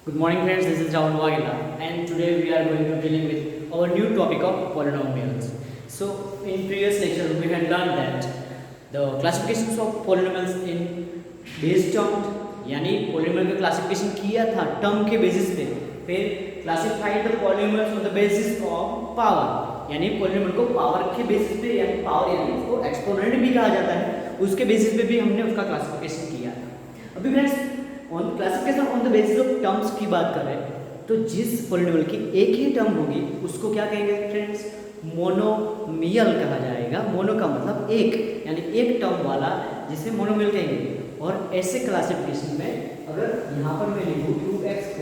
Good morning friends, this is Rahul Wagila and today we are going to dealing with our new topic of polynomials. So in previous lecture we had learned that the classifications of polynomials in base term यानी polynomial का classification किया था term के basis पे, फिर classified the polynomials on the basis of power यानी polynomial को power के basis पे यानी power यानी उसको exponent भी कहा जाता है, उसके basis पे भी हमने उसका classification किया था। अभी friends on classification on the basis of terms की बात करें तो जिस पॉलिनोमियल की एक ही टर्म होगी उसको क्या कहेंगे फ्रेंड्स, मोनोमियल कहा जाएगा। मोनो का मतलब एक, यानी एक टर्म वाला जिसे मोनोमियल कहेंगे। और ऐसे क्लासिफिकेशन में अगर यहाँ पर मैं लिखूँ 2x²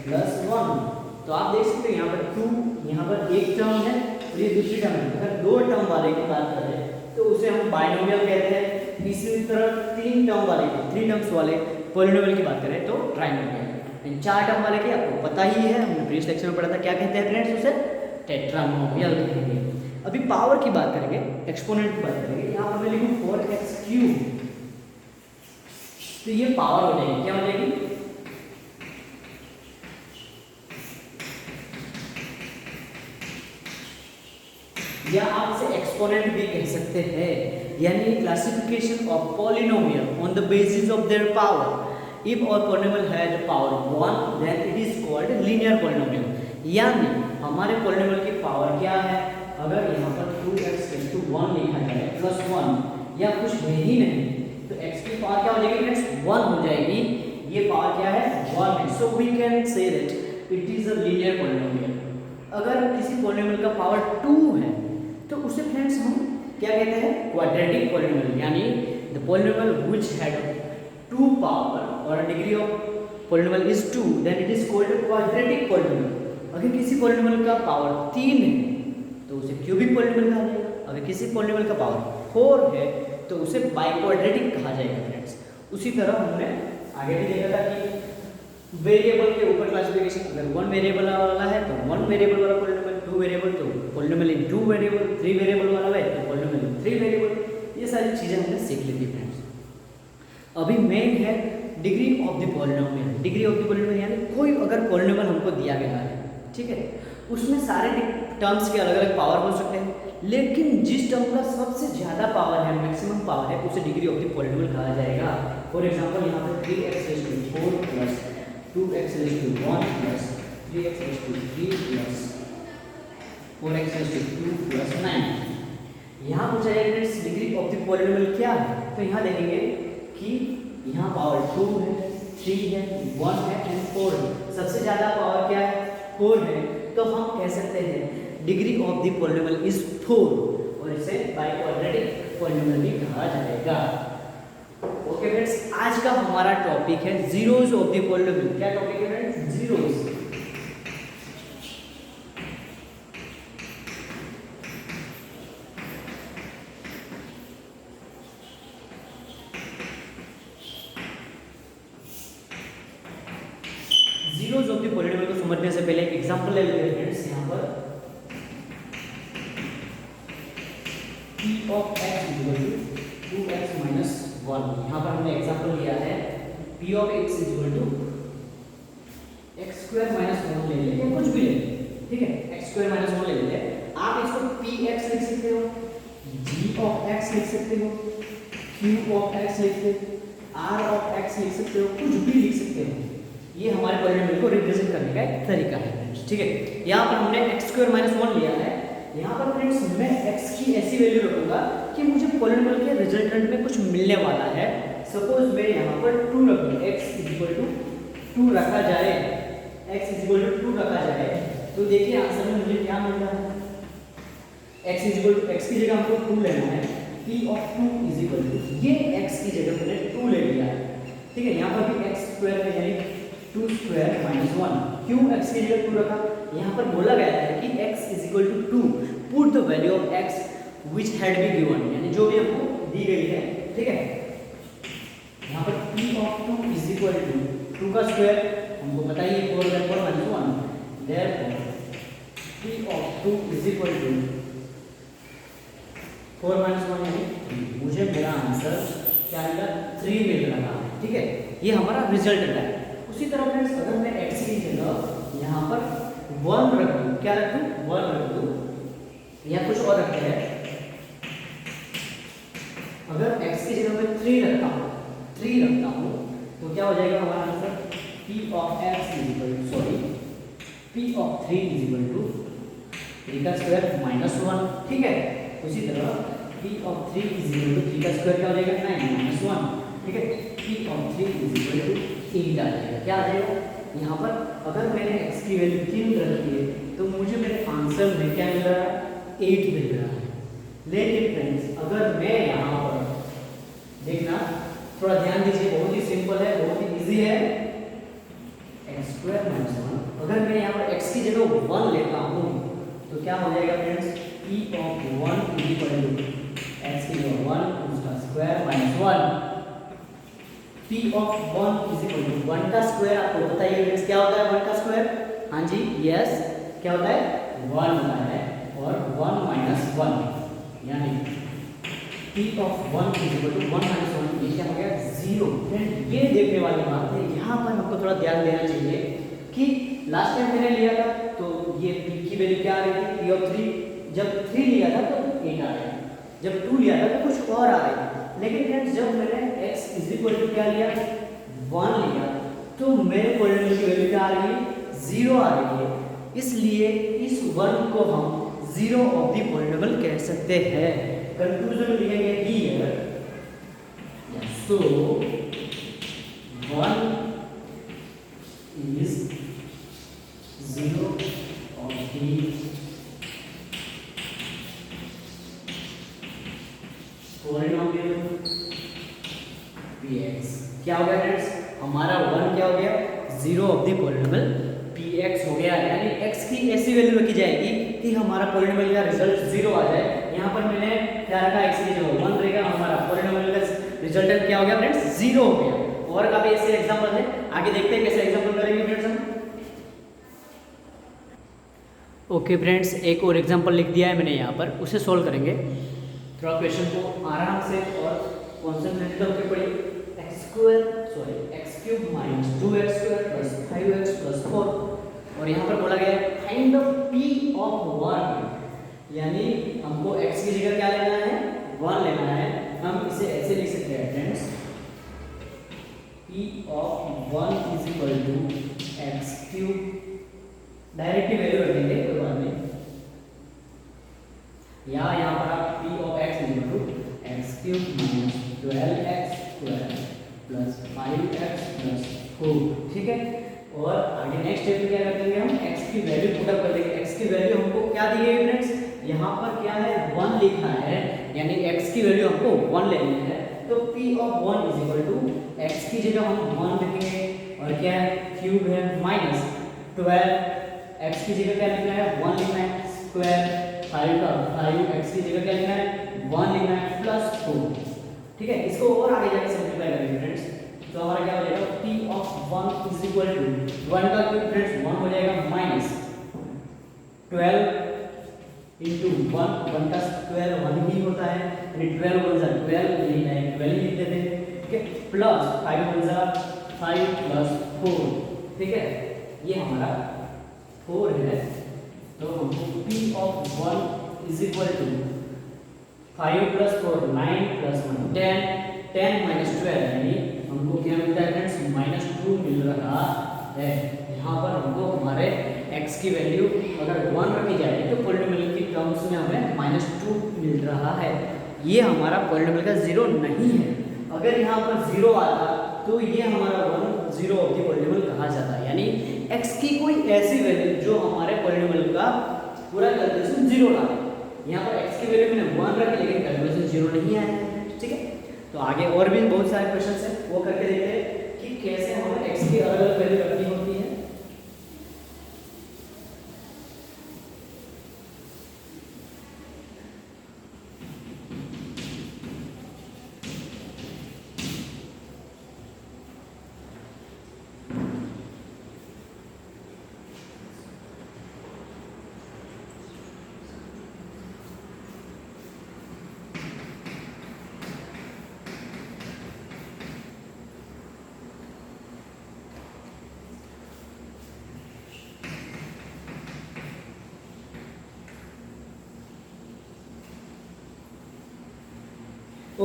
प्लस 1 तो आप देख सकते हैं यहाँ पर 2, यहाँ पर एक टर्म है और ये दूसरी टर्म है। अगर दो टर्म वाले की बात करें तो उसे हम बाइनोमियल कहते हैं। इसी तरह तीन टर्म वाले की, थ्री टर्म्स वाले पॉलिनोमियल की बात करें तो ट्राइनोमियल। चार टर्म वाले की आपको पता ही है, हमने प्रीवियस लेक्चर में पढ़ा था, क्या कहते हैं फ्रेंड्स, उसे टेट्रानोमियल कहेंगे। अभी पावर की बात करेंगे, एक्सपोनेंट की बात करेंगे। यहाँ पर मैं लिखूं 4x³ तो ये पावर हो जाएगी, क्या हो जाएगी, या आप इसे एक्सपोनेंट भी कह सकते हैं। यानी classification of polynomial on the basis of their power. If और polynomial has power 1 then it is called linear polynomial. यानी हमारे पॉलिनोमियल की पावर क्या है, अगर यहाँ पर 2x⁴ लिखा जाए प्लस 1 या कुछ है ही नहीं तो x की पावर क्या हो जाएगी फ्रेंड्स, 1 हो जाएगी। ये पावर क्या है, 1 है। So we can say that it is a linear polynomial. अगर किसी पॉलिनोमियल का पावर 2 है तो उसे फ्रेंड्स हम क्या कहते हैं, क्वाड्रेटिक पॉलिनोमियल। यानी the polynomial which had 2 power और degree of polynomial is 2 then it is called quadratic polynomial. अगर किसी पॉलिनोमियल का पावर 3 है तो उसे क्यूबिक पॉलिनोमियल कहा जाएगा। अगर किसी पॉलिनोमियल का पावर 4 है तो उसे बाइक्वाड्रेटिक कहा जाएगा फ्रेंड्स। उसी तरह हमने आगे भी देखा था कि वेरिएबल के ऊपर क्लासिफिकेशन, अगर 1 वेरिएबल वाला है तो 1 वेरिएबल वाला पॉलिनोमियल, 2 वेरिएबल तो पॉलिनोमियल इन 2 वेरिएबल, 3 वेरिएबल वाला है तो पॉलिनोमियल इन 3 वेरिएबल। ये सारी चीज़ें हमने सीख ली थी फ्रेंड्स। अभी मेन है degree of the polynomial. Degree of the polynomial यानी कोई अगर पॉलिनोमियल हमको दिया गया है, ठीक है, उसमें सारे टर्म्स के अलग अलग पावर हो सकते हैं, लेकिन जिस टर्म का सबसे ज़्यादा पावर है, मैक्सिमम पावर है, उसे डिग्री ऑफ द पॉलिनोमियल कहा जाएगा। फॉर एग्जाम्पल यहाँ पर 3x⁴ plus 2x⁴ plus 3x⁴ plus 4x⁴ plus 9। यहाँ पूछा जाएगा friends degree of the polynomial क्या है, तो यहाँ देखेंगे कि यहाँ पावर 2 है, 3 है, 1 है एंड 4 है। सबसे ज़्यादा पावर क्या है, 4 है। तो हम कह सकते हैं degree of the polynomial is 4 और इसे बाइक्वाड्रेटिक पॉलिनोमियल भी कहा जाएगा। ओके फ्रेंड्स, आज का हमारा टॉपिक है जीरोज ऑफ द पॉलिनोमियल। क्या टॉपिक है friends, zeros. Zeros of the polynomial को समझने से पहले एक एग्जांपल ले लेते हैं फ्रेंड्स। यहाँ पर p of x equal to 2x minus 1। यहाँ पर हमने एग्जांपल लिया है p of x equal to x² minus 1 ले लेते हैं, कुछ भी ले लेते, ठीक है, x² माइनस 1 ले लेते हैं। आप इसको px लिख सकते हो, g ऑफ x लिख सकते हो, q ऑफ x लिख सकते हो, r ऑफ x लिख सकते हो, कुछ भी लिख सकते हो। ये हमारे पॉलिनोमियल को रिप्रेजेंट करने का एक तरीका है फ्रेंड्स, ठीक है। यहाँ पर हमने x² माइनस 1 लिया है। यहाँ पर फ्रेंड्स मैं x की ऐसी वैल्यू रखूंगा कि मुझे पॉलिनोमियल के रिजल्टेंट में कुछ मिलने वाला है। सपोज मैं यहाँ पर 2 रखूँ, x इक्वल टू 2 रखा जाए, x इक्वल टू 2 रखा जाए तो देखिए आंसर में मुझे क्या मिल रहा है, x इक्वल टू, x की जगह हमको 2 लेना है, p of 2 is equal to, ये x की जगह मैंने 2 ले लिया है, ठीक है। यहाँ पर भी x² है यानी 2² माइनस 1, क्यों x की जगह 2 रखा, यहाँ पर बोला गया है कि x is equal to 2, put the value of x which had be given, यानी जो भी हमको दी गई है, ठीक है। यहाँ पर p of 2 is equal to 2 का स्क्वायर हमको पता ही है 4 minus 1, therefore p of 2 is equal to 4 minus 1 यानी मुझे मेरा आंसर क्या मिला, 3 मिल रहा है, ठीक है। ये हमारा रिजल्ट है। उसी तरह फ्रेंड्स अगर मैं x की जगह यहाँ पर 1 रख दूँ, क्या रख दूँ, 1 रख दूँ, या कुछ और रखते हैं, अगर x की जगह मैं 3 रखता हूँ, तो क्या हो जाएगा हमारा answer, p of x is equal to, sorry, p of 3 is equal to 3 का स्क्वायर माइनस 1, ठीक है। उसी तरह p of 3 is equal to 3 का स्क्वायर क्या हो जाएगा, 9 माइनस 1, ठीक है। p of 3 is equal to 8 आ जाएगा, क्या आ जाएगा यहाँ पर, अगर मैंने x की वैल्यू 3 रखी है तो मुझे मेरे आंसर में क्या मिल रहा है, 8 मिल रहा है। लेकिन फ्रेंड्स अगर मैं यहाँ पर, देखना थोड़ा ध्यान दीजिए, बहुत ही सिंपल है, बहुत ही इजी है, एक्स स्क्वायर माइनस 1, अगर मैं यहाँ पर x की जगह 1 लेता हूँ तो क्या हो जाएगा friends, p of 1 is equal to x की जगह 1 उसका square minus 1, p of 1 is equal to 1 का स्क्वायर, आपको बताइए फ्रेंड्स क्या होता है 1 का स्क्वायर, हाँ जी यस, क्या होता है 1 होता है, और 1 माइनस 1 यानी p of 1 is equal to 1 minus 1, ये क्या हो गया 0। फ्रेंड ये देखने वाली बात है, यहाँ पर हमको थोड़ा ध्यान देना चाहिए कि लास्ट टाइम मैंने लिया था तो ये p की वैल्यू क्या आ रही थी, p of 3, जब 3 लिया था तो 8 आ रही थी, जब 2 लिया था तो कुछ और आ रही थी। लेकिन फ्रेंड्स जब मैंने x इज इक्वल टू क्या लिया, 1 लिया, तो मेरे पॉलिनोमियल की वैल्यू क्या आ रही है, 0 आ रही है, इसलिए इस 1 को हम 0 ऑफ द पॉलिनोमियल कह सकते हैं। कंक्लूजन में लिखेंगे here, so 1 is 0 of the polynomial px। क्या हो गया फ्रेंड्स, हमारा 1 क्या हो गया, 0 ऑफ द पॉलिनोमियल px हो गया, यानी x की ऐसी वैल्यू रखी जाएगी कि हमारा पॉलिनोमियल का रिजल्ट 0 आ जाए। यहाँ पर मैंने क्या रखा, x की जगह 1 रहेगा, हमारा पॉलिनोमियल का रिजल्टेंट क्या हो गया फ्रेंड्स, 0 हो गया। और काफी ऐसे एग्जांपल है, आगे देखते हैं कैसे एग्जांपल करेंगे फ्रेंड्स हम। ओके फ्रेंड्स, एक और एग्जांपल लिख दिया है मैंने यहाँ पर, उसे सोल्व करेंगे। थोड़ा क्वेश्चन को आराम से और कॉन्सेंट्रेट करके पढ़िए। X cube minus 2x square plus 5x plus 4, और यहाँ पर बोला गया है फाइंड द p ऑफ 1, यानी हमको x की जगह क्या लेना है, 1 लेना है। हम इसे ऐसे लिख सकते हैं friends, p of 1 is equal to x cube, directly value रखेंगे कोई बात नहीं, या यहाँ पर आप p of x is equal to x cube minus 12x square plus 5x plus 4, ठीक है। और आगे नेक्स्ट स्टेप में क्या करेंगे, हम x की वैल्यू पुट अप कर देंगे। x की वैल्यू हमको क्या दी गई है फ्रेंड्स, यहाँ पर क्या है 1 लिखना है, यानी x की वैल्यू हमको 1 लेनी है, तो p of 1 is equal to x की जगह हम 1 लिखेंगे, और क्या है क्यूब है माइनस 12, x की जगह क्या लिखना है 1 लिखना है, स्क्वायर 5 का 5, x की जगह क्या लिखना है 1 लिखना है, प्लस 4, ठीक है। इसको और आगे जाके सिंपलीफाई करेंगे फ्रेंड्स, तो हमारा क्या हो जाएगा p of 1 is equal to 1 का क्यूब फ्रेंड्स 1 हो जाएगा माइनस 12 इंटू 1 का स्क्वायर 1 ही होता है, यानी 12 1 12 नहीं है 12 लिख देते हैं, ठीक है, प्लस 5 1 5 प्लस 4, ठीक है, ये हमारा 4 है। तो p of 1 is equal to 5 plus 4 9 plus 1 10, 10 minus 12 यानी हमको क्या मिलता है फ्रेंड्स -2 मिल रहा है। यहाँ पर हमको हमारे x की वैल्यू अगर 1 रखी जाए तो पॉलिनोमियल की टर्म्स में हमें -2 मिल रहा है। ये हमारा पॉलिनोमियल का 0 नहीं है। अगर यहाँ पर 0 आता तो ये हमारा 1 0 ऑफ द पॉलिनोमियल कहा जाता है, यानी x की कोई ऐसी वैल्यू जो हमारे पॉलिनोमियल का पूरा कैलकुलेशन 0 लाए। यहाँ पर x की वैल्यू मैंने 1 रखी लेकिन कैलकुलेशन 0 नहीं आया, ठीक है। तो आगे और भी बहुत सारे क्वेश्चंस हैं, वो करके देखते हैं कि कैसे हमें x की अलग अलग वैल्यू रखनी होती है।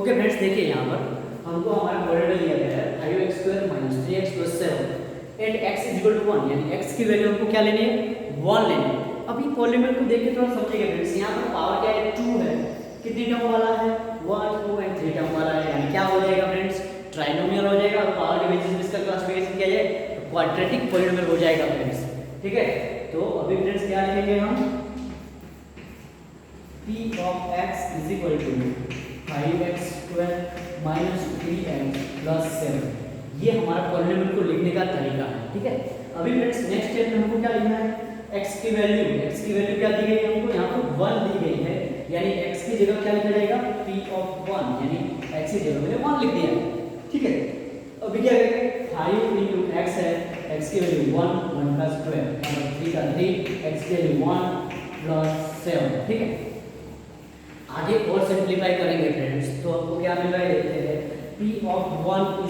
ओके फ्रेंड्स, देखिए यहाँ पर हमको हमारा पॉलिनोमियल दिया गया है 5x² - 3x + 7 एंड x = 1, यानी x की वैल्यू हमको क्या लेनी है, 1 लेनी है। अभी पॉलिनोमियल को देख के थोड़ा समझिएगा फ्रेंड्स, यहाँ पर पावर क्या है, 2 है, कितनी टर्म वाला है, 1, 2 एंड 3 टर्म वाला है, यानी क्या हो जाएगा फ्रेंड्स, ट्राइनोमियल हो जाएगा। और पावर के बेसिस पे इसका क्लासिफिकेशन किया जाए तो क्वाड्रेटिक पॉलिनोमियल हो जाएगा फ्रेंड्स, ठीक है। तो अभी फ्रेंड्स क्या लिखेंगे हम, p of x = 5x² - 3x + 7, ये हमारा पॉलिनोमियल को लिखने का तरीका है, ठीक है। अभी फ्रेंड्स नेक्स्ट स्टेप में हमको क्या लिखना है, x की वैल्यू क्या दी गई है हमको, यहाँ पर 1 दी गई है, यानी x की जगह क्या लिखा जाएगा, p of 1, यानी x की जगह मैंने 1 लिख दिया है, ठीक है। अभी क्या करेंगे, 5 × x है, x की वैल्यू 1, 1 का स्क्वायर, मतलब 3 का 3, x की वैल्यू 1 + 7, ठीक है। आगे और सिंप्लीफाई करेंगे फ्रेंड्स, तो आपको क्या मिल रहा है, देखते हैं, p of 1 =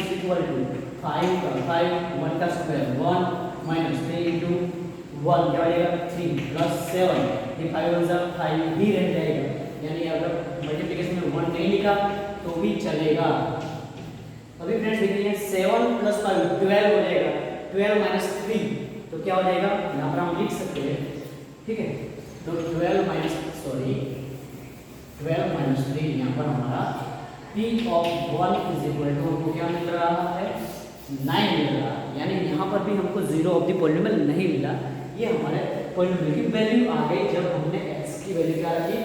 5 का 5, 1 का स्क्वायर 1 - 3 × 1 क्या हो जाएगा, 3 + 7, ये 5 1 5 ही रह जाएगा, यानी अगर मल्टीप्लिकेशन में 1 नहीं लिखा तो भी चलेगा। अभी फ्रेंड्स देखिए 7 + 5 12 हो जाएगा, 12 - 3 तो क्या हो जाएगा, यहाँ पर हम लिख सकते हैं, ठीक है। तो 12 - 3 यहाँ पर हमारा p of 1 = हमको क्या मिल रहा है, 9 मिल रहा है, यानी यहाँ पर भी हमको 0 ऑफ द पॉलिनोमियल नहीं मिला, ये हमारे पॉलिनोमियल की वैल्यू आ गई जब हमने x की वैल्यू क्या रखी,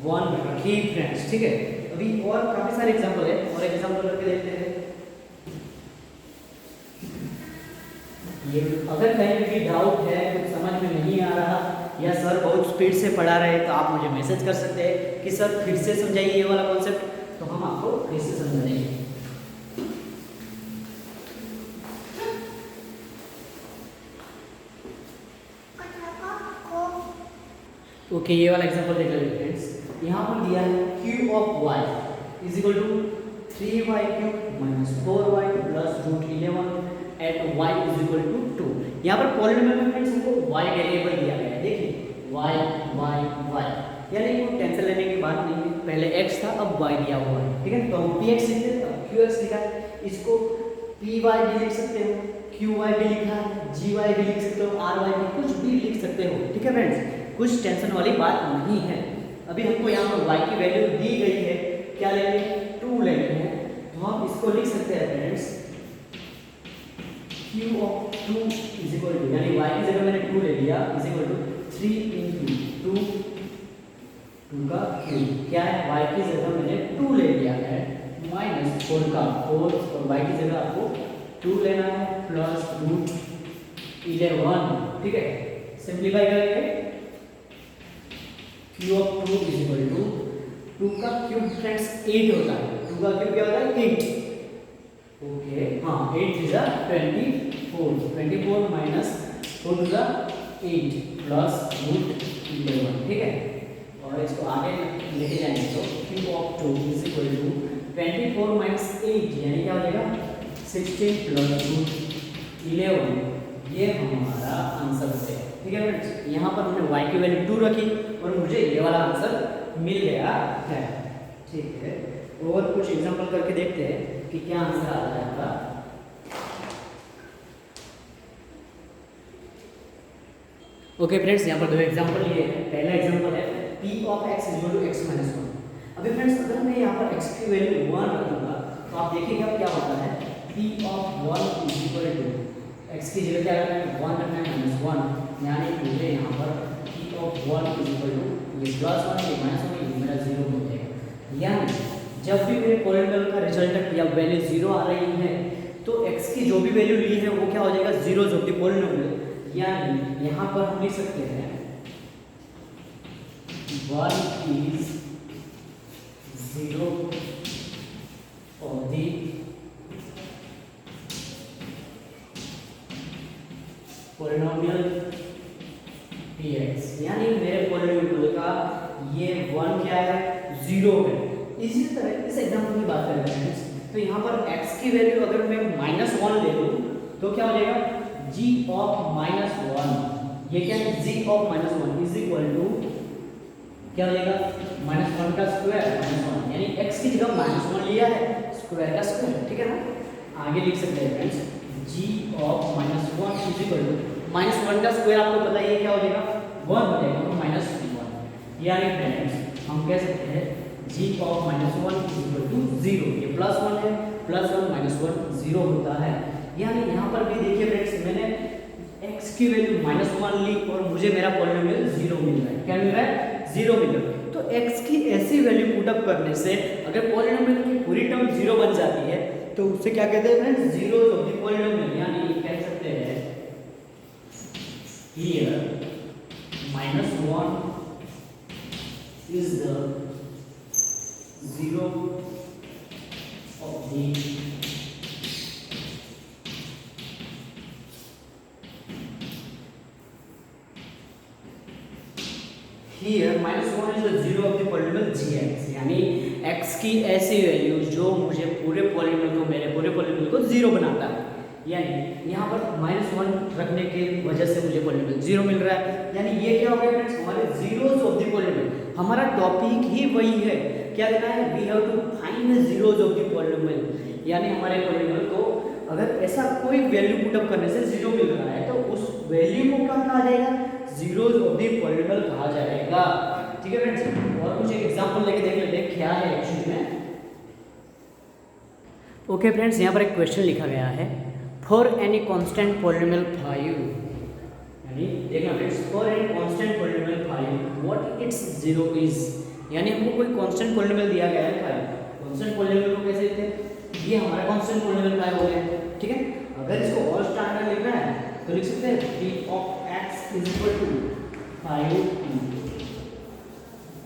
1 रखी फ्रेंड्स, ठीक है। अभी और काफी सारे एग्जांपल है, और एग्जांपल करके देखते हैं। ये अगर कहीं भी डाउट है, कुछ समझ में नहीं आ रहा या सर बहुत स्पीड से पढ़ा रहे हैं तो आप मुझे मैसेज कर सकते हैं कि सर फिर से समझाइए ये वाला कॉन्सेप्ट, तो हम आपको फिर से समझा देंगे। ओके, ये वाला एग्जांपल देख लीजिए फ्रेंड्स, यहाँ पर दिया है q of y = 3y³ - 4y + √11 eight y = 2। यहाँ पर पॉलिनोमियल में फ्रेंड्स हमको y वेरिएबल दिया गया है, देखिए y y y, यानी कोई टेंशन लेने की बात नहीं है, पहले x था अब y दिया हुआ है, ठीक है। तो हम px लिखते हैं, अब qx लिखा है, इसको py भी लिख सकते हो, qy भी लिखा है, gy भी लिख सकते हो, ry भी, कुछ भी लिख सकते हो, ठीक है फ्रेंड्स, कुछ टेंशन वाली बात नहीं है। अभी हमको यहाँ पर y की वैल्यू दी गई है, क्या लेंगे, 2 लेंगे हैं, तो हम इसको लिख सकते हैं फ्रेंड्स q of 2 = यानी y की जगह मैंने 2 ले लिया, = 3 × 2, 2 का क्यूब, क्या है, y की जगह मैंने 2 ले लिया है, -4 का 4, और y की जगह आपको 2 लेना है +√11, ठीक है। सिंप्लीफाई करेंगे, q of 2 = 2 का क्यूब फ्रेंड्स 8 होता है, 2 का क्यूब क्या होता है, 8, ओके, हाँ, 8 × 24, 24 - 4 × 8 +√11, ठीक है। और इसको आगे लेके जाएंगे तो q of 2 = 24 - 8, यानी क्या हो जाएगा, 16 + √11, ये हमारा आंसर हो गया, ठीक है फ्रेंड्स। यहाँ पर हमने y की वैल्यू 2 रखी और मुझे ये वाला आंसर मिल गया है, ठीक है। और कुछ एग्जांपल करके देखते हैं कि क्या आंसर आता है आपका। ओके फ्रेंड्स, यहाँ पर दो एग्जांपल लिए हैं। पहला एग्जांपल है p of x = x - 1। अभी फ्रेंड्स अगर मैं यहाँ पर x की वैल्यू 1 रखूंगा तो आप देखिएगा क्या होता है, p of 1 = x की जगह क्या रखना है, 1 रखना है -1, यानी मुझे यहाँ पर p of 1 = ये +1 ये -1 ये मेरा 0 हो जाएगा। यानी जब भी मेरे पॉलिनोमियल का रिजल्ट या वैल्यू 0 आ रही है तो x की जो भी वैल्यू ली है वो क्या हो जाएगा, 0 ऑफ द पॉलिनोमियल, यानी यहाँ पर हम लिख सकते हैं 1 is 0 of the polynomial px, यानी मेरे पॉलिनोमियल का ये 1 क्या है, 0 है। इसी तरह इस एग्जांपल की बात करें फ्रेंड्स, तो यहाँ पर x की वैल्यू अगर मैं -1 ले लूँ तो क्या हो जाएगा, g of -1, ये क्या है, g of -1 = क्या हो जाएगा -1 का स्क्वायर -1, यानी x की जगह -1 लिया है, स्क्वायर का स्क्वायर, ठीक है ना। आगे लिख सकते हैं friends g of -1 is equal to -1 का स्क्वायर आपको पता ही है क्या हो जाएगा 1 हो जाएगा, तो -1, यानी फ्रेंड्स हम कह सकते हैं g of -1 is equal to 0। ये +1 है, +1 -1 0 होता है। यानी यहाँ पर भी देखिए फ्रेंड्स मैंने x की वैल्यू -1 ली और मुझे मेरा पॉलिनोमियल 0 मिल रहा है। क्या मिल रहा है 0 मिल रहा है। तो x की ऐसी वैल्यू पुट अप करने से अगर पॉलिनोमियल की पूरी टर्म 0 बन जाती है तो उससे क्या कहते हैं friends zeros of the polynomial, यानी कह सकते हैं here -1 is the zero of the here -1 is the zero of the polynomial gx, यानी x की ऐसी वैल्यू जो मुझे पूरे पॉलिनोमियल को मेरे पूरे पॉलिनोमियल को 0 बनाता है। यानी यहाँ पर -1 रखने की वजह से मुझे पॉलिनोमियल 0 मिल रहा है। यानी ये क्या हो गया फ्रेंड्स हमारे जीरोस ऑफ द पॉलिनोमियल। हमारा टॉपिक ही वही है, क्या देना है we have to find the zeros of the polynomial. यानी हमारे पॉलिनोमियल को अगर ऐसा कोई वैल्यू पुट अप करने से 0 मिल रहा है तो उस वैल्यू को क्या कहा जाएगा जीरोस ऑफ द पॉलिनोमियल कहा जाएगा। ठीक है फ्रेंड्स, और कुछ एग्जांपल लेके देख लेते हैं क्या है एक्चुअली में। ओके फ्रेंड्स, यहाँ पर एक क्वेश्चन लिखा गया है फॉर एनी कांस्टेंट पॉलिनोमियल 5, यानी देखना friends for any constant polynomial 5 what it's zero is. यानी हमको कोई कांस्टेंट पॉलिनोमियल दिया गया है 5। कांस्टेंट पॉलिनोमियल को कैसे लिखते हैं, ये हमारा कांस्टेंट पॉलिनोमियल 5 हो गया, ठीक है। अगर इसको और स्टैंडर्ड लिखना है तो लिख सकते हैं p of x is equal to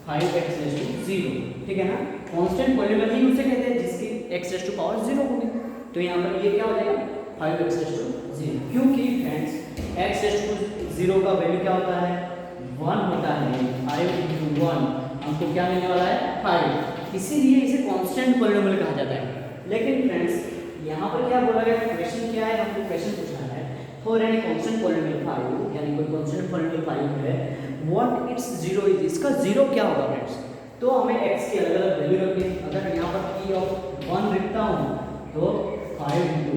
5x raised to 0, ठीक है ना। कांस्टेंट पॉलिनोमियल ही उसे कहते हैं जिसकी x raised to power 0 होगी। तो यहाँ पर ये क्या हो जाएगा 5x raised to 0, क्योंकि फ्रेंड्स x raised to 0 का वैल्यू क्या होता है 1 होता है। 5 into 1 हमको क्या मिलने वाला है 5, इसीलिए इसे कांस्टेंट पॉलिनोमियल कहा जाता है। लेकिन फ्रेंड्स यहाँ पर क्या बोला गया, क्वेश्चन क्या है, हमको क्वेश्चन पूछना है फॉर एनी कांस्टेंट पॉलिनोमियल 5, यानी कोई कांस्टेंट पॉलिनोमियल 5 है, व्हाट इट्स जीरो इज, इसका जीरो क्या होगा फ्रेंड्स। तो हमें x की अलग अलग वैल्यू रखनी है। अगर यहाँ पर p ऑफ 1 लिखता हूँ तो 5 into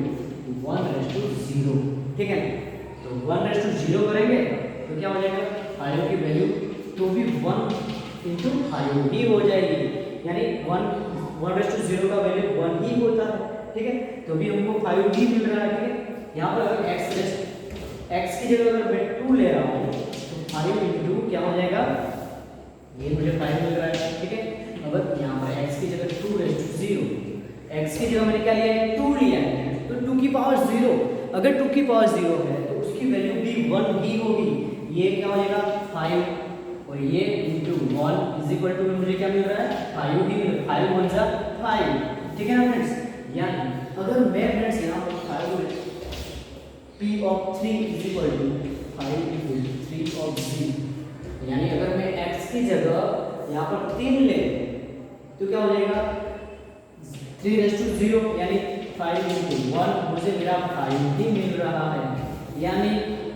1 raised to 0, ठीक है। तो 1 raised to 0 करेंगे तो क्या हो जाएगा 5 की वैल्यू तो भी 1 into 5 ही हो जाएगी, यानी 1 raised to 0 का वैल्यू 1 ही होता है, ठीक है। तो भी हमको 5 ही मिल रहा है, ठीक है। यहाँ पर अगर x की जगह अगर मैं 2 ले रहा हूँ तो 5 into क्या हो जाएगा, ये मुझे 5 मिल रहा है, ठीक है। अगर यहाँ पर x की जगह 2 raised to 0, x की जगह मैंने क्या लिया है 2 लिया है, तो 2 की पावर 0, अगर 2 की पावर 0 है तो उसकी वैल्यू भी 1 ही होगी। ये क्या हो जाएगा 5 और ये into 1 इज इक्वल टू मुझे क्या मिल रहा है 5 ही मिल रहा है, 5 1 जा 5, ठीक है ना फ्रेंड्स। यानी अगर मैं फ्रेंड्स यहाँ पर 5 p of 3 is equal to 5 into 3 of 0, यानी अगर मैं x की जगह यहाँ पर 3 ले तो क्या हो जाएगा 3 raised to 0, यानी 5 into 1 मुझे मेरा 5 ही मिल रहा है। यानी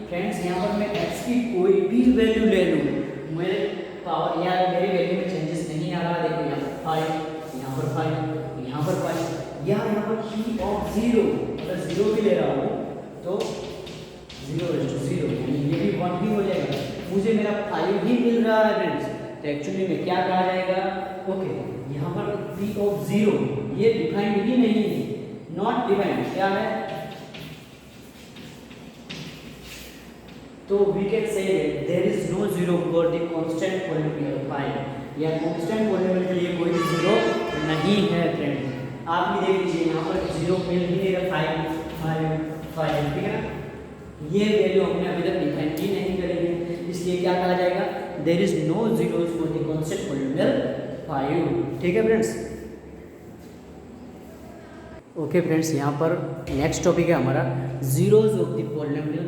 फ्रेंड्स यहाँ पर मैं x की कोई भी वैल्यू ले लूँ मेरे पावर या मेरी वैल्यू में चेंजेस नहीं आ रहा। देखो यहाँ पर 5, यहाँ पर 5, यहाँ पर 5, यहाँ पर p of 0 अगर 0 भी ले रहा हूँ तो 0 raised to 0, यानी ये भी 1 ही हो जाएगा, मुझे मेरा 5 ही मिल रहा है फ्रेंड्स। तो एक्चुअली में क्या कहा जाएगा, ओके यहाँ पर p of 0 ये डिफाइंड ही नहीं है, नॉट डिफाइंड, क्या है। तो we can say there is no zero for the constant polynomial 5, या कांस्टेंट पॉलिनोमियल के लिए कोई जीरो नहीं है फ्रेंड्स। आप भी देख लीजिए यहाँ पर जीरो मिल ही नहीं रहा, 5, ठीक है ना। ये वैल्यू हमने अभी तक डिफाइन ही नहीं करी है, इसलिए क्या कहा जाएगा there is no zeros for the constant polynomial 5, ठीक है फ्रेंड्स। ओके फ्रेंड्स, यहाँ पर नेक्स्ट टॉपिक है हमारा जीरोस ऑफ द पॉलिनोमियल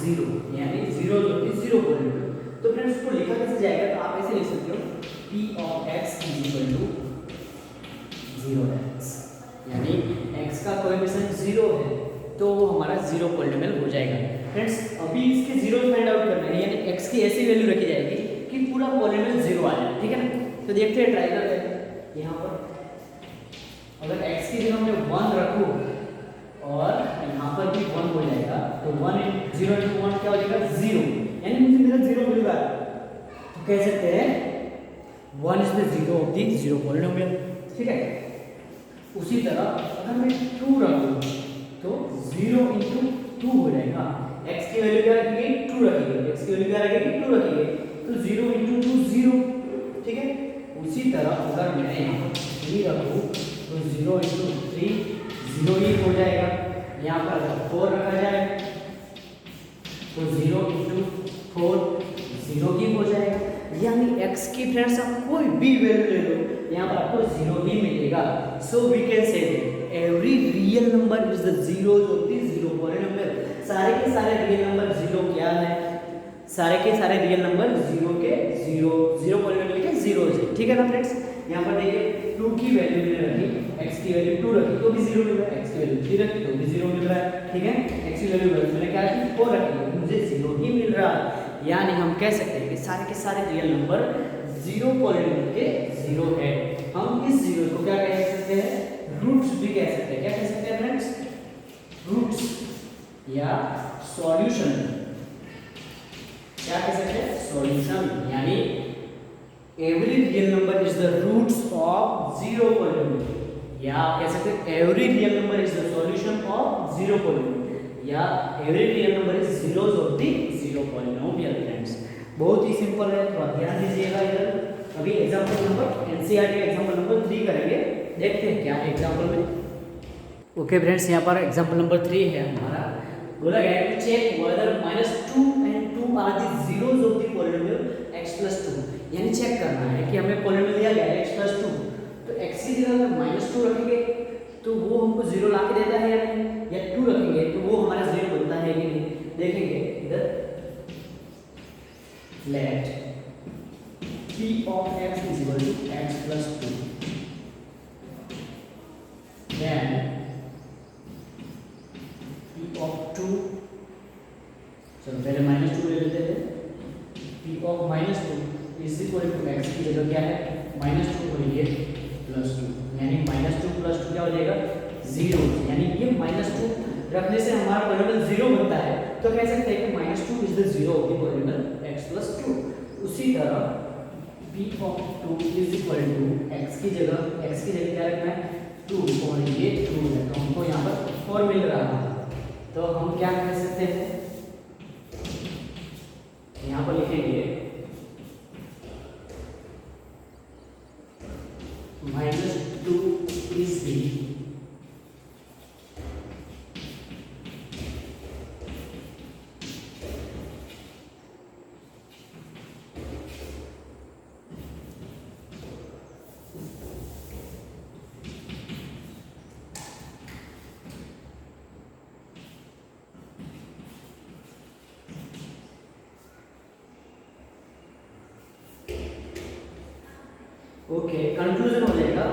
0, यानी जीरोस ऑफ द 0 पॉलिनोमियल। तो फ्रेंड्स इसको लिखा कैसे जाएगा, तो आप ऐसे लिख सकते हो p of x is equal to 0x, यानी x का कोएफिशिएंट 0 है तो वो हमारा 0 पॉलिनोमियल हो जाएगा। फ्रेंड्स अभी इसके जीरो फाइंड आउट करना है, यानी x की ऐसी वैल्यू रखी जाएगी कि पूरा पॉलिनोमियल 0 आ जाए, ठीक है ना। तो देखते हैं, ट्राई करते हैं। यहाँ पर अगर x की जगह मैं 1 रखूँ और यहाँ पर भी 1 हो जाएगा, तो 0 into 1 क्या हो जाएगा 0, यानी मुझे मेरा 0 मिल रहा है। तो कह सकते हैं 1 is the zero of the zero polynomial, ठीक है। उसी तरह अगर मैं 2 रखूँ तो 0 into 2 हो जाएगा। x की वैल्यू क्या रखेंगे 2 रखेंगे, x की वैल्यू क्या रखेंगे 2 रखेंगे, तो 0 into 2 0, ठीक है। उसी तरह अगर मैं यहाँ पर 3 रखूँ तो 0 into 3 0 ही हो जाएगा। यहाँ पर अगर 4 रखा जाए तो 0 into 4 0 ही हो जाएगा। यानी x की फ्रेंड्स आप कोई भी वैल्यू ले लो, यहाँ पर आपको 0 ही मिलेगा। So we can say every real number is the zeros of the zero polynomial. सारे के सारे रियल नंबर 0 क्या है, सारे के सारे रियल नंबर 0 के 0 पॉलिनोमियल के 0 है, ठीक है ना फ्रेंड्स। यहाँ पर देखिए 2 की वैल्यू मैंने रखी, x की वैल्यू 2 रखी तो भी 0 मिल रहा है, x की वैल्यू 3 रखी तो भी 0 मिल रहा है, ठीक है। x की वैल्यू मैंने क्या रखी 4 रखी, मुझे 0 ही मिल रहा है। यानी हम कह सकते हैं कि सारे के सारे रियल नंबर 0 पॉलिनोमियल के 0 है। हम इस 0 को क्या कह सकते हैं, रूट्स भी कह सकते हैं। क्या कह सकते हैं फ्रेंड्स, रूट्स या सॉल्यूशन। क्या कह सकते हैं, सॉल्यूशन। यानी every real number is the roots of 0 polynomial, या कह सकते हैं every real number is the solution of 0 polynomial, या every real number is zeros of the 0 polynomial. Friends बहुत ही सिंपल है, थोड़ा ध्यान दीजिएगा इधर। अभी example number NCERT example number 3 करेंगे, देखते हैं क्या है एग्जांपल में। ओके फ्रेंड्स, यहाँ पर एग्जांपल नंबर 3 है हमारा। बोला गया है check whether -2 and 2 are the zeros of the polynomial x + 2। यानी चेक करना है कि हमें पॉलिनोमियल दिया गया है x + 2, तो x की जगह अगर -2 रखेंगे तो वो हमको 0 ला के देता है या नहीं, या 2 रखेंगे तो वो हमारा 0 बनता है कि नहीं। देखेंगे इधर, late p of x = x + 2, then p of 2, चलो पहले -2 ले लेते हैं। p of -2 = x की जगह क्या है -2 को लिए +2, यानी -2 + 2 क्या हो जाएगा 0। यानी ये -2 रखने से हमारा पॉलिनोमियल 0 बनता है। तो कह सकते हैं कि -2 is the 0 of the polynomial x + 2। उसी तरह p of 2 = x की जगह क्या रखना है 2, और ये 2 है तो हमको यहाँ पर 4 मिल रहा है। तो हम क्या कह सकते हैं, यहाँ पर लिखेंगे -2 is the ओके कंक्लूजन हो जाएगा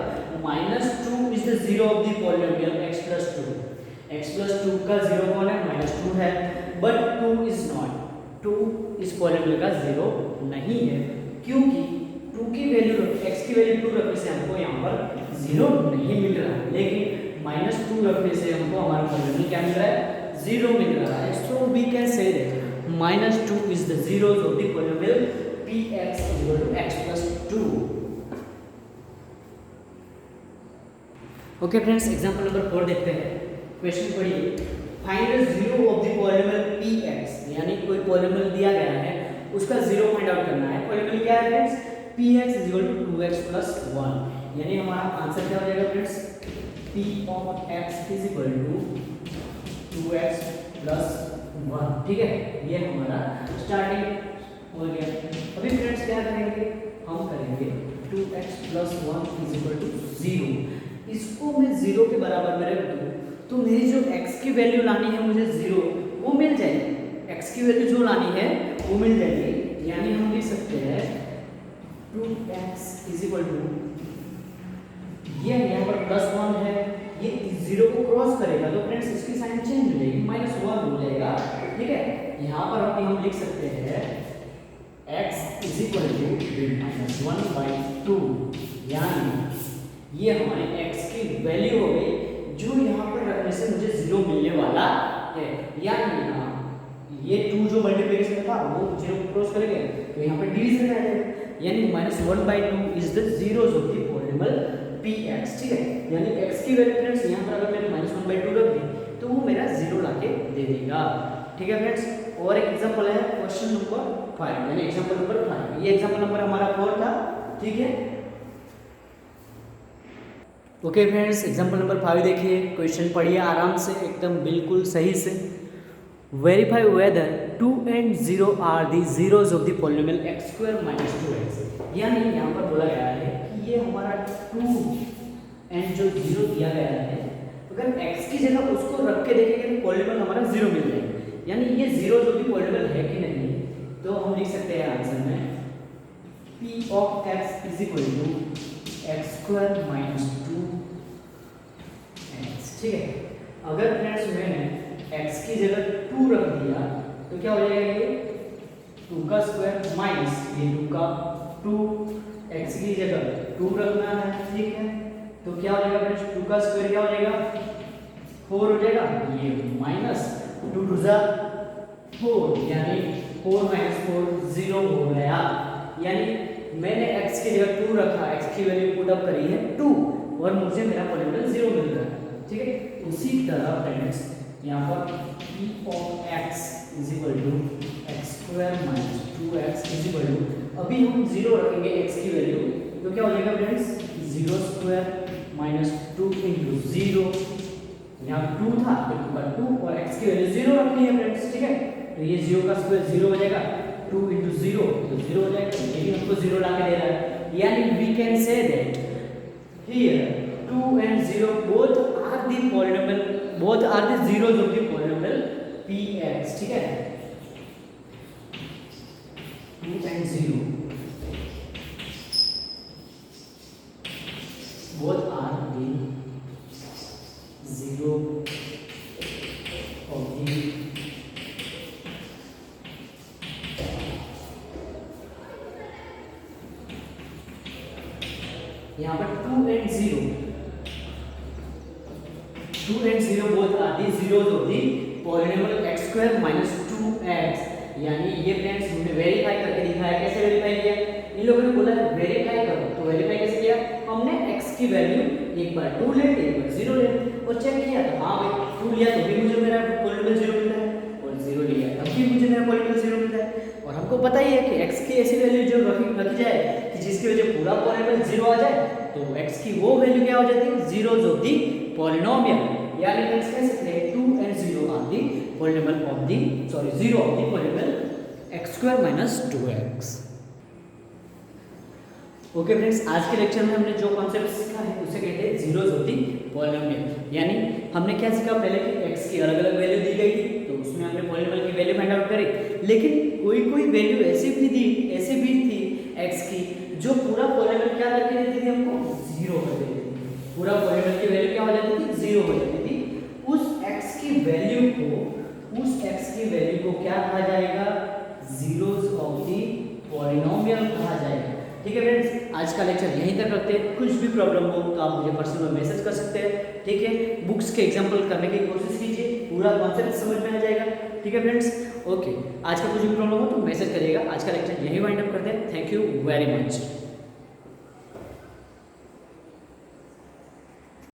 -2 is the 0 of the polynomial x + 2। x + 2 का 0 कौन है -2 है, बट 2 इज नॉट, 2 इस पॉलिनोमियल का 0 नहीं है, क्योंकि 2 की वैल्यू x की वैल्यू 2 रखने से हमको यहाँ पर 0 नहीं मिल रहा है, लेकिन -2 रखने से हमको हमारा पॉलिनोमियल क्या मिल रहा है 0 मिल रहा है। So we can say that -2 is the zeros of the polynomial px = x + 2। Okay friends, example number 4 देखते हैं। क्वेश्चन पढ़िए, find the 0 of the polynomial px। यानी कोई पॉलिनोमियल दिया गया है, उसका 0 फाइंड आउट करना है। पॉलिनोमियल क्या है फ्रेंड्स, px = 2x + 1। यानी हमारा आंसर क्या हो जाएगा friends, p of x = 2x + 1, ठीक है। ये हमारा स्टार्टिंग हो गया। अभी फ्रेंड्स क्या करेंगे, हम करेंगे 2x + 1 = 0। इसको मैं 0 के बराबर में रख दूँ तो मेरी जो x की वैल्यू लानी है मुझे 0 वो मिल जाएगी, x की वैल्यू जो लानी है वो मिल जाएगी। यानी हम लिख सकते हैं 2x = ये यहाँ पर +1 है, ये 0 को क्रॉस करेगा तो फ्रेंड्स इसकी साइन चेंज हो जाएगी, -1 हो जाएगा, ठीक है। यहाँ पर अभी हम लिख सकते हैं x = -1/2, यानी ये हमारे x की वैल्यू हो गई जो यहाँ पर रखने से मुझे 0 मिलने वाला है। यानी यहाँ ये 2 जो मल्टीप्लिकेशन में था वो 0 क्रॉस करेंगे तो यहाँ पर डिवीजन रह जाएगा, यानी -1/2 is the zeros of the polynomial px। ठीक है, यानी x की वैल्यू फ्रेंड्स यहाँ पर अगर मैंने -1/2 रख दी तो वो मेरा 0 लाके दे देगा। ठीक है फ्रेंड्स, और एक एग्जांपल है क्वेश्चन नंबर 5, यानी एग्जांपल नंबर 5। ये एग्जांपल नंबर हमारा 4 था। ठीक है, ओके फ्रेंड्स, एग्जांपल नंबर 5 देखिए, क्वेश्चन पढ़िए आराम से, एकदम बिल्कुल सही से। Verify whether 2 and 0 are the zeros of the polynomial x² - 2x। यानी यहाँ पर बोला गया है कि ये हमारा 2 and जो 0 दिया गया है, अगर x की जगह उसको रख के देखेंगे तो पॉलिनोमियल हमारा 0 मिल जाएगा। यानी ये zeros ऑफ द पॉलिनोमियल है कि नहीं, तो हम लिख सकते हैं आंसर में p of x is equal to x² - 2x। ठीक है, अगर फ्रेंड्स मैंने x की जगह 2 रख दिया तो क्या हो जाएगा, ये 2 का स्क्वायर माइनस ये 2 का 2, x की जगह 2 रखना है। ठीक है, तो क्या हो जाएगा फ्रेंड्स, 2 का स्क्वायर क्या हो जाएगा 4 हो जाएगा, ये माइनस 2 2 जा 4, यानी 4 - 4 0 हो गया। यानी मैंने x की जगह 2 रखा, x की वैल्यू पुट अप करी है 2 और मुझे मेरा पॉलिनोमियल 0 मिल रहा है। ठीक है, उसी तरह फ्रेंड्स यहाँ पर p of x is equal to x² - 2x is equal to, अभी हम 0 रखेंगे x की वैल्यू तो क्या हो जाएगा फ्रेंड्स, 0² - 2 into 0, यहाँ 2 था तो 2 का 2 और x की वैल्यू 0 रखनी है फ्रेंड्स। ठीक है, तो ये 0 का स्क्वायर 0 हो जाएगा, 2 into 0 तो 0 हो जाएगा, ये भी हमको 0 ला के दे रहा है। यानी we can say that here 2 and 0 both are the polynomial, both are the zeros of the polynomial px। ठीक है, 2 and 0 both are the zero of the यहाँ पर 2 and 0 both are the zeros of the polynomial x² - 2x। यानी ये friends हमने verify करके दिखाया। कैसे वेरीफाई किया, इन लोगों ने बोला वेरीफाई करो, तो वेरीफाई कैसे किया, हमने x की वैल्यू एक बार 2 ले ली, एक बार 0 ले ली और चेक किया तो हाँ भाई 2 लिया तो भी मुझे मेरा पॉलिनोमियल 0 मिलता है और 0 लिया तब भी मुझे मेरा पॉलिनोमियल 0 मिलता है। और हमको पता ही है कि x की ऐसी वैल्यू जो रखी जाए कि जिसकी वजह पूरा पॉलिनोमियल 0 आ जाए तो x की वो वैल्यू क्या हो जाती है, zeros ऑफ द पॉलिनोमियल। यानी फ्रेंड्स कह सकते हैं 2 and 0 are the polynomial of the, sorry 0 of the polynomial x² - 2x। Okay friends, आज के लेक्चर में हमने जो कॉन्सेप्ट सीखा है उसे कहते हैं zeros ऑफ द पॉलिनोमियल। यानी हमने क्या सीखा पहले कि x की अलग अलग वैल्यू दी गई थी तो उसमें हमने पॉलिनोमियल की वैल्यू फाइंड आउट करी, लेकिन कोई कोई वैल्यू ऐसी भी थी x की जो पूरा पॉलिनोमियल क्या करके देती थी, हमको 0 कर देती थी। पूरा पॉलिनोमियल की वैल्यू क्या हो जाती थी, 0 हो जाती थी। उस x की वैल्यू को क्या कहा जाएगा, zeros ऑफ द पॉलिनोमियल कहा जाएगा। ठीक है फ्रेंड्स, आज का लेक्चर यहीं तक रखते हैं। कुछ भी प्रॉब्लम हो तो आप मुझे पर्सनल मैसेज कर सकते हैं। ठीक है, बुक्स के एग्जांपल करने की कोशिश कीजिए, पूरा कॉन्सेप्ट समझ में आ जाएगा। ठीक है फ्रेंड्स, ओके, आज का कुछ भी प्रॉब्लम हो तो मैसेज करिएगा। आज का लेक्चर यहीं वाइंड अप करते हैं। Thank you very much.